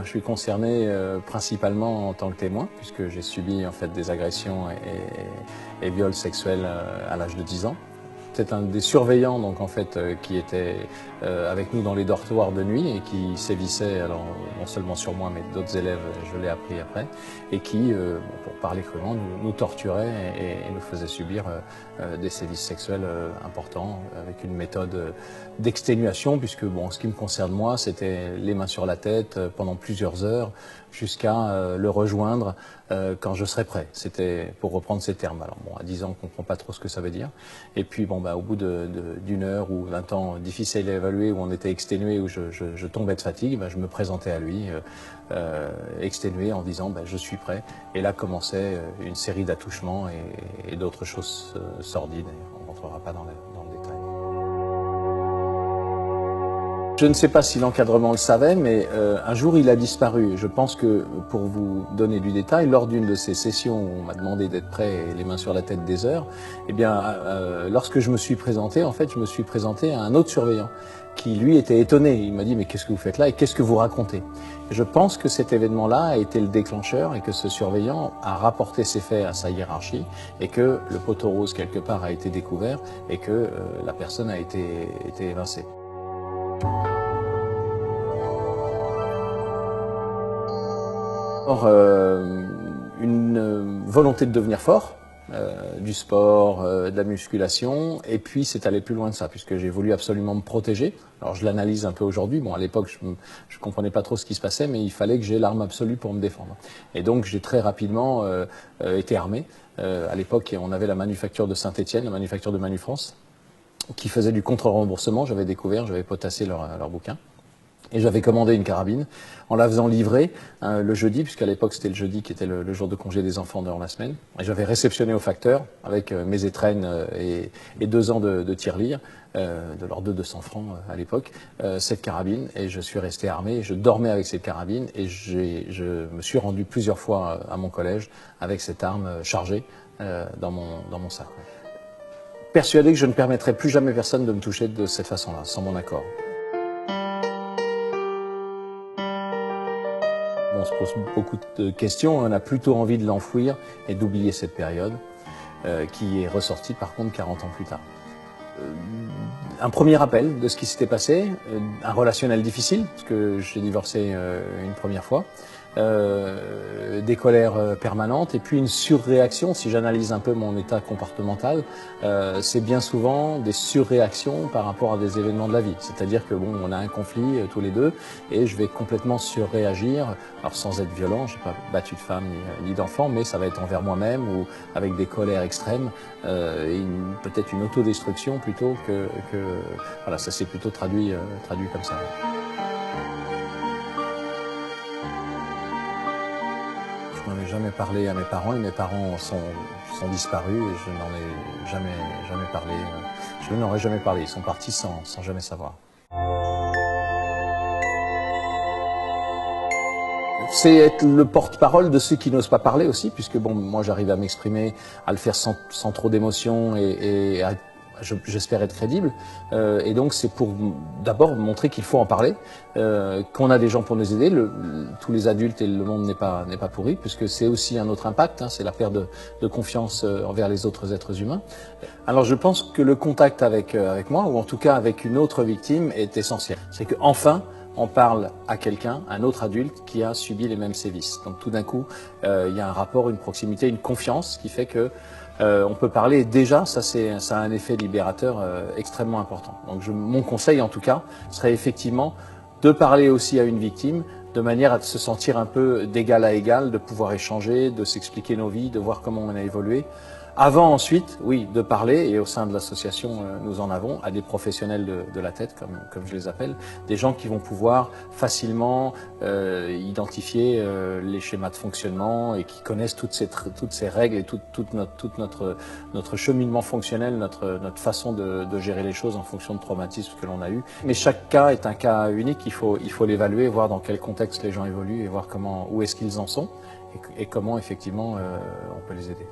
Je suis concerné principalement en tant que témoin, puisque j'ai subi en fait des agressions et viols sexuels à l'âge de 10 ans. C'est un des surveillants donc en fait qui était avec nous dans les dortoirs de nuit et qui sévissait alors non seulement sur moi mais d'autres élèves, je l'ai appris après, et qui, pour parler crûment, nous torturait et nous faisait subir des sévices sexuels importants avec une méthode d'exténuation, puisque bon, en ce qui me concerne moi, c'était les mains sur la tête pendant plusieurs heures jusqu'à le rejoindre quand je serais prêt. C'était pour reprendre ces termes. Alors bon, à 10 ans, on ne comprend pas trop ce que ça veut dire. Et puis bon, au bout d'une heure ou d'un temps difficile à évaluer, où on était exténué, où je tombais de fatigue, je me présentais à lui, exténué, en disant je suis prêt. Et là commençait une série d'attouchements et d'autres choses sordides. On ne rentrera pas dans le détail. Je ne sais pas si l'encadrement le savait, mais un jour il a disparu. Je pense que, pour vous donner du détail, lors d'une de ces sessions où on m'a demandé d'être prêt et les mains sur la tête des heures, eh bien, lorsque je me suis présenté, en fait, je me suis présenté à un autre surveillant qui, lui, était étonné. Il m'a dit « Mais qu'est-ce que vous faites là et qu'est-ce que vous racontez ?» Et je pense que cet événement-là a été le déclencheur et que ce surveillant a rapporté ces faits à sa hiérarchie et que le poteau rose, quelque part, a été découvert et que la personne a été évincée. Une volonté de devenir fort, du sport, de la musculation, et puis c'est allé plus loin de ça, puisque j'ai voulu absolument me protéger. Alors je l'analyse un peu aujourd'hui, bon à l'époque je comprenais pas trop ce qui se passait, mais il fallait que j'ai l'arme absolue pour me défendre. Et donc j'ai très rapidement été armé. À l'époque on avait la manufacture de Saint-Étienne, la manufacture de Manufrance, qui faisait du contre-remboursement. J'avais découvert, j'avais potassé leur bouquin. Et j'avais commandé une carabine en la faisant livrer le jeudi, puisqu'à l'époque c'était le jeudi qui était le jour de congé des enfants durant la semaine. Et j'avais réceptionné au facteur, avec mes étrennes et 2 ans de tirelire, de l'ordre de 200 francs à l'époque, cette carabine. Et je suis resté armé, je dormais avec cette carabine et je me suis rendu plusieurs fois à mon collège avec cette arme chargée dans mon sac. Persuadé que je ne permettrai plus jamais personne de me toucher de cette façon-là, sans mon accord. On se pose beaucoup de questions, on a plutôt envie de l'enfouir et d'oublier cette période qui est ressortie par contre 40 ans plus tard. Un premier rappel de ce qui s'était passé, un relationnel difficile, parce que j'ai divorcé une première fois, des colères permanentes et puis une surréaction. Si j'analyse un peu mon état comportemental, c'est bien souvent des surréactions par rapport à des événements de la vie. C'est-à-dire que bon, on a un conflit tous les deux et je vais complètement surréagir, alors sans être violent, je n'ai pas battu de femme ni d'enfant, mais ça va être envers moi-même ou avec des colères extrêmes et peut-être une autodestruction plutôt que voilà, ça s'est plutôt traduit comme ça. Je n'en ai jamais parlé à mes parents et mes parents sont disparus et je n'en ai jamais parlé. Je n'en aurais jamais parlé, ils sont partis sans jamais savoir. C'est être le porte-parole de ceux qui n'osent pas parler aussi, puisque bon, moi j'arrive à m'exprimer, à le faire sans trop d'émotion et j'espère être crédible. Et donc c'est pour d'abord montrer qu'il faut en parler, qu'on a des gens pour nous aider. Tous les adultes et le monde n'est pas pourri, puisque c'est aussi un autre impact, c'est la perte de confiance envers les autres êtres humains. Alors je pense que le contact avec moi, ou en tout cas avec une autre victime, est essentiel. C'est qu'enfin, on parle à quelqu'un, un autre adulte qui a subi les mêmes sévices. Donc tout d'un coup, il y a un rapport, une proximité, une confiance qui fait que on peut parler. Et déjà, ça a un effet libérateur extrêmement important. Donc mon conseil en tout cas serait effectivement de parler aussi à une victime de manière à se sentir un peu d'égal à égal, de pouvoir échanger, de s'expliquer nos vies, de voir comment on a évolué. Avant ensuite, oui, de parler, et au sein de l'association, nous en avons, à des professionnels de la tête, comme je les appelle, des gens qui vont pouvoir facilement identifier les schémas de fonctionnement et qui connaissent toutes ces règles et tout notre cheminement fonctionnel, notre façon de gérer les choses en fonction de traumatismes que l'on a eu. Mais chaque cas est un cas unique, il faut l'évaluer, voir dans quel contexte les gens évoluent et voir où est-ce qu'ils en sont et comment effectivement on peut les aider.